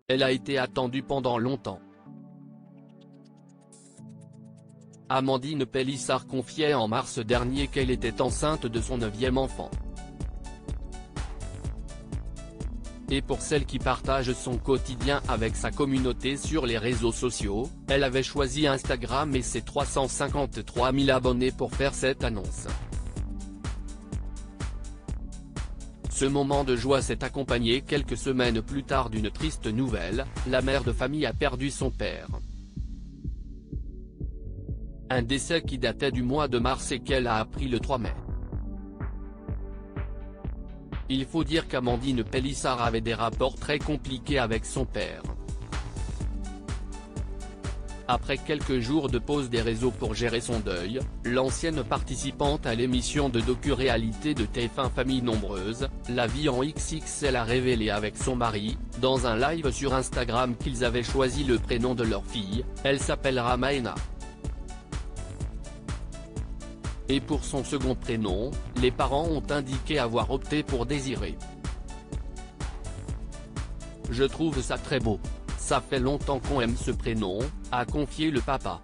Elle a été attendue pendant longtemps. Amandine Pélissard confiait en mars dernier qu'elle était enceinte de son 9e enfant. Et pour celle qui partage son quotidien avec sa communauté sur les réseaux sociaux, elle avait choisi Instagram et ses 353 000 abonnés pour faire cette annonce. Ce moment de joie s'est accompagné quelques semaines plus tard d'une triste nouvelle, la mère de famille a perdu son père. Un décès qui datait du mois de mars et qu'elle a appris le 3 mai. Il faut dire qu'Amandine Pélissard avait des rapports très compliqués avec son père. Après quelques jours de pause des réseaux pour gérer son deuil, l'ancienne participante à l'émission de docu-réalité de TF1 Famille Nombreuse, La Vie en XXL a révélé avec son mari, dans un live sur Instagram qu'ils avaient choisi le prénom de leur fille, elle s'appellera Maëna. Et pour son second prénom, les parents ont indiqué avoir opté pour Désiré. Je trouve ça très beau. Ça fait longtemps qu'on aime ce prénom, a confié le papa.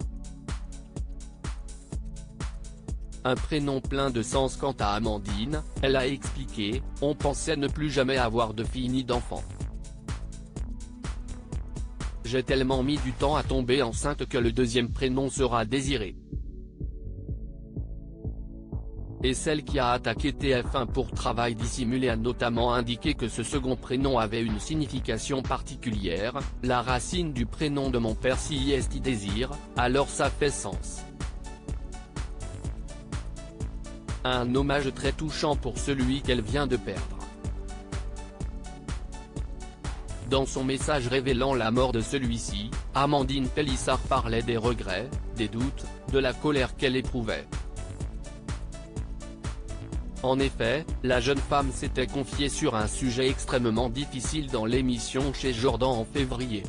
Un prénom plein de sens. Quant à Amandine, elle a expliqué, on pensait ne plus jamais avoir de fille ni d'enfant. J'ai tellement mis du temps à tomber enceinte que le deuxième prénom sera Désiré. Et celle qui a attaqué TF1 pour travail dissimulé a notamment indiqué que ce second prénom avait une signification particulière, la racine du prénom de mon père si est désir, alors ça fait sens. Un hommage très touchant pour celui qu'elle vient de perdre. Dans son message révélant la mort de celui-ci, Amandine Pélissard parlait des regrets, des doutes, de la colère qu'elle éprouvait. En effet, la jeune femme s'était confiée sur un sujet extrêmement difficile dans l'émission chez Jordan en février.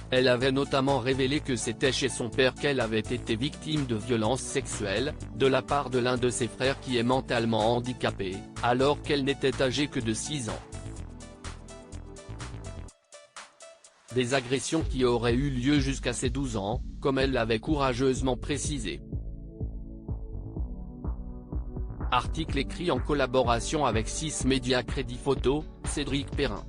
Elle avait notamment révélé que c'était chez son père qu'elle avait été victime de violences sexuelles, de la part de l'un de ses frères qui est mentalement handicapé, alors qu'elle n'était âgée que de 6 ans. Des agressions qui auraient eu lieu jusqu'à ses 12 ans, comme elle l'avait courageusement précisé. Article écrit en collaboration avec 6 médias. Crédit photo, Cédric Perrin.